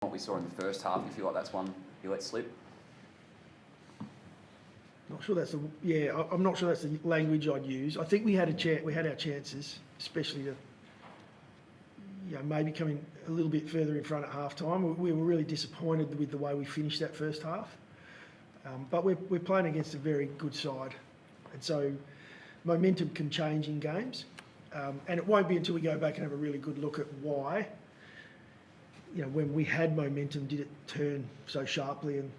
what we saw in the first half? You feel like that's one you let slip? Not sure that's I'm not sure that's the language I'd use. I think we had our chances, especially to maybe coming a little bit further in front at half time. We were really disappointed with the way we finished that first half. But we're playing against a very good side, and so momentum can change in games, and it won't be until we go back and have a really good look at why, when we had momentum, did it turn so sharply, and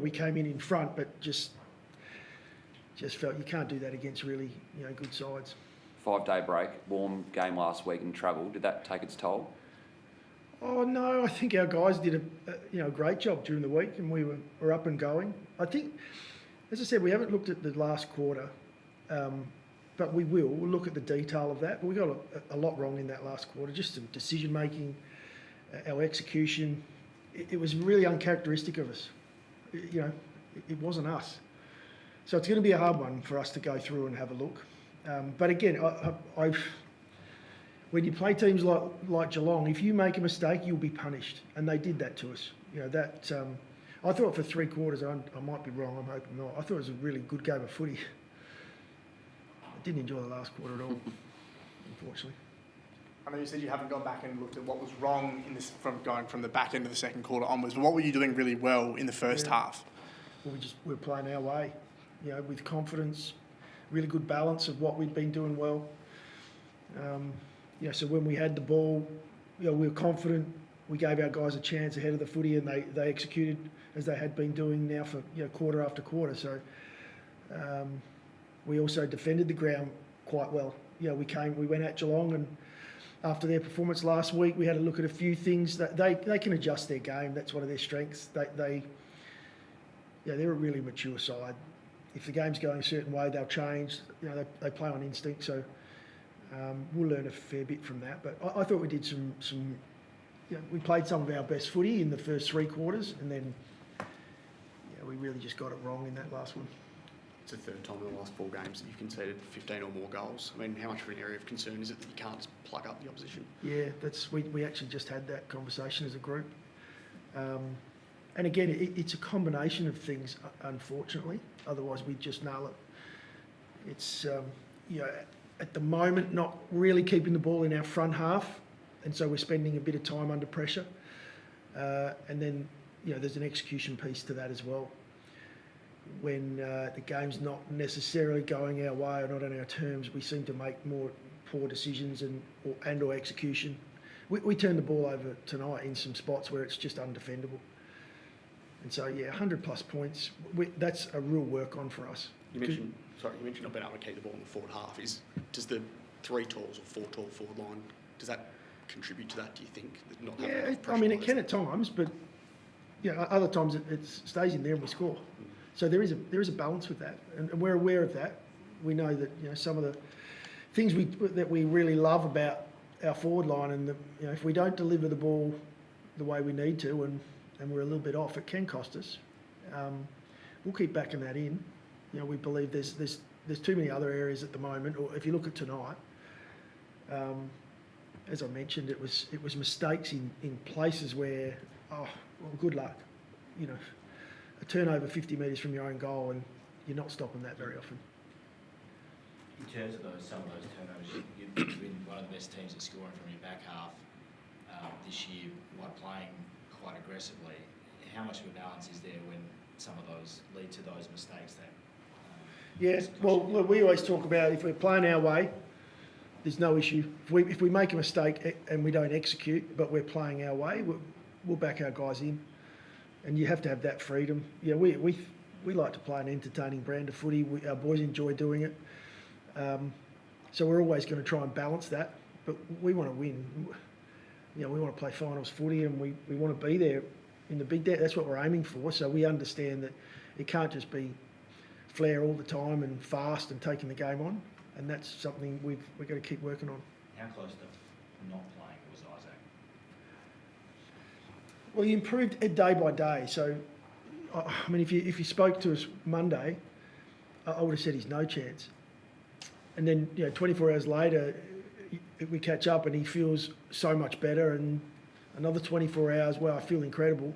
we came in front, but just felt you can't do that against really good sides. 5-day break, warm game last week and travel. Did that take its toll? Oh no, I think our guys did a great job during the week, and we were up and going. I think, as I said, we haven't looked at the last quarter, but we will. We'll look at the detail of that. We got a lot wrong in that last quarter, just some decision making, our execution. It was really uncharacteristic of us. It wasn't us. So it's going to be a hard one for us to go through and have a look. But again, when you play teams like Geelong, if you make a mistake, you'll be punished, and they did that to us. I thought for 3 quarters, I might be wrong, I'm hoping not. I thought it was a really good game of footy. I didn't enjoy the last quarter at all, unfortunately. I know you said you haven't gone back and looked at what was wrong in this from going from the back end of the second quarter onwards, but what were you doing really well in the first half? Well, we're playing our way, with confidence, really good balance of what we'd been doing well. So when we had the ball, we were confident. We gave our guys a chance ahead of the footy, and they executed as they had been doing now for quarter after quarter. So we also defended the ground quite well. We went at Geelong, and after their performance last week, we had a look at a few things that they can adjust their game. That's one of their strengths. They're a really mature side. If the game's going a certain way, they'll change. They play on instinct. So we'll learn a fair bit from that. But I thought we did some. We played some of our best footy in the first 3 quarters, and then we really just got it wrong in that last one. It's the third time in the last 4 games that you've conceded 15 or more goals. I mean, how much of an area of concern is it that you can't just plug up the opposition? Yeah, we actually just had that conversation as a group. And again, it's a combination of things, unfortunately. Otherwise, we'd just nail it. It's, at the moment, not really keeping the ball in our front half, and so we're spending a bit of time under pressure. And then, there's an execution piece to that as well. When the game's not necessarily going our way or not on our terms, we seem to make more poor decisions and/or execution. We turned the ball over tonight in some spots where it's just undefendable. And so, 100+ points, that's a real work on for us. You mentioned not being able to keep the ball in the forward half. Does the 3 talls or 4 tall forward line, does that contribute to that, do you think? Not having it can at times, but other times it stays in there and we score. So there is a balance with that, and we're aware of that. We know that some of the things that we really love about our forward line, and if we don't deliver the ball the way we need to, and we're a little bit off, it can cost us. We'll keep backing that in. We believe there's too many other areas at the moment. Or if you look at tonight, as I mentioned, it was mistakes in places where, good luck. A turnover 50 metres from your own goal, and you're not stopping that very often. In terms of some of those turnovers, you've been one of the best teams at scoring from your back half this year by playing quite aggressively. How much of a balance is there when some of those lead to those mistakes? Look, we always talk about if we're playing our way, there's no issue. If we make a mistake and we don't execute, but we're playing our way, we'll back our guys in. And you have to have that freedom. We like to play an entertaining brand of footy. Our boys enjoy doing it. So we're always going to try and balance that. But we want to win. We want to play finals footy, and we want to be there in the big day. That's what we're aiming for. So we understand that it can't just be flair all the time and fast and taking the game on. And that's something we've got to keep working on. How close to not playing was Isaac? Well, he improved day by day. So, if you spoke to us Monday, I would have said he's no chance. And then, 24 hours later, we catch up and he feels so much better, and Another 24 hours, wow, I feel incredible.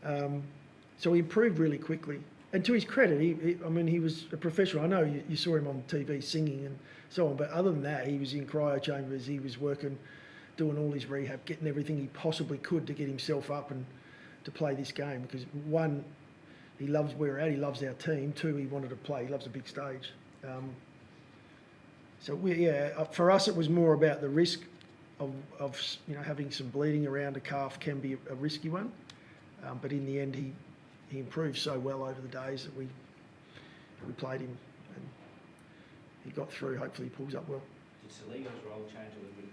So he improved really quickly. And to his credit, he was a professional. I know you saw him on TV singing and so on, but other than that, he was in cryo chambers, he was working, doing all his rehab, getting everything he possibly could to get himself up and to play this game. Because one, he loves where we're at, he loves our team. Two, he wanted to play, he loves a big stage. For us, it was more about the risk of having some bleeding around a calf can be a risky one. But in the end, he improved so well over the days that we played him, and he got through. Hopefully, he pulls up well. Did Saligo's role change a little bit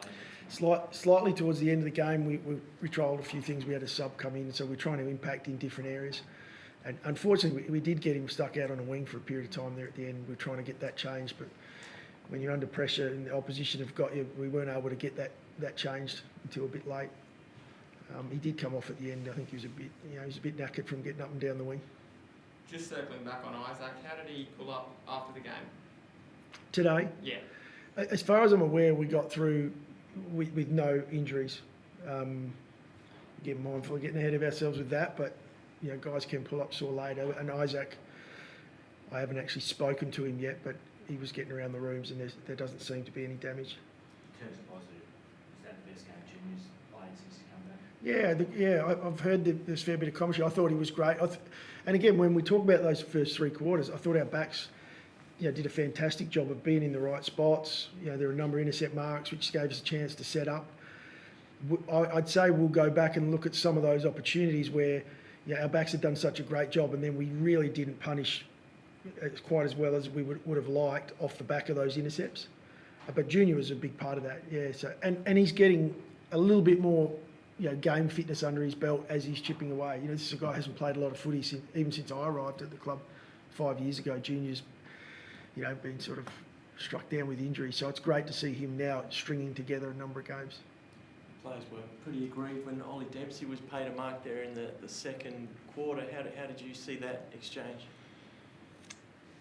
later? Slightly towards the end of the game, we trialled a few things. We had a sub come in, so we're trying to impact in different areas. And unfortunately, we did get him stuck out on a wing for a period of time there at the end. We're trying to get that changed, but when you're under pressure and the opposition have got you, we weren't able to get that changed until a bit late. He did come off at the end. I think he was a bit knackered from getting up and down the wing. Just circling back on Isaac, how did he pull up after the game? Today, Yeah. as far as I'm aware, we got through with no injuries. Get mindful of getting ahead of ourselves with that, but guys can pull up sore later. And Isaac, I haven't actually spoken to him yet, but he was getting around the rooms, and there doesn't seem to be any damage. In terms of positive, is that the best game Junior's played since he's come back? I've heard that there's a fair bit of commentary. I thought he was great. And again, when we talk about those first three quarters, I thought our backs did a fantastic job of being in the right spots. There were a number of intercept marks, which gave us a chance to set up. I'd say we'll go back and look at some of those opportunities where our backs had done such a great job, and then we really didn't punish quite as well as we would have liked off the back of those intercepts. But Junior was a big part of that, yeah. So and he's getting a little bit more game fitness under his belt as he's chipping away. This is a guy who hasn't played a lot of footy even since I arrived at the club 5 years ago. Junior's been sort of struck down with injury, so it's great to see him now stringing together a number of games. Players were pretty aggrieved when Ollie Dempsey was paid a mark there in the second quarter. How did you see that exchange?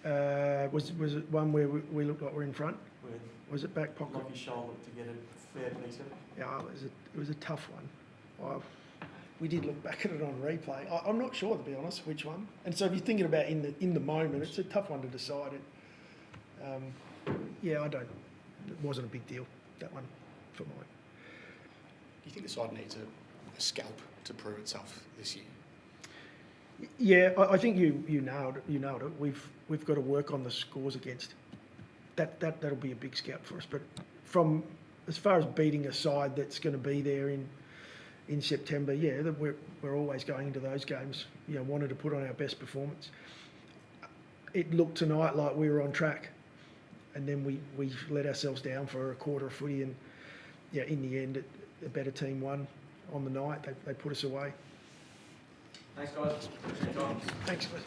Was it one where we looked like we're in front? Where Was it back pocket? Lockie shoulder to get a fair piece of it? Yeah, it was a tough one. We did look back at it on replay. I'm not sure, to be honest, which one. And so if you're thinking about in the moment, it's a tough one to decide. It wasn't a big deal, that one, for mine. Do you think the side needs a scalp to prove itself this year? Yeah, I think you nailed it. We've got to work on the scores against. That'll be a big scout for us. But from as far as beating a side that's going to be there in September, we're always going into those games, wanting to put on our best performance. It looked tonight like we were on track, and then we let ourselves down for a quarter of footy, and in the end, the better team won on the night. They put us away. Thanks, guys. Thanks, guys.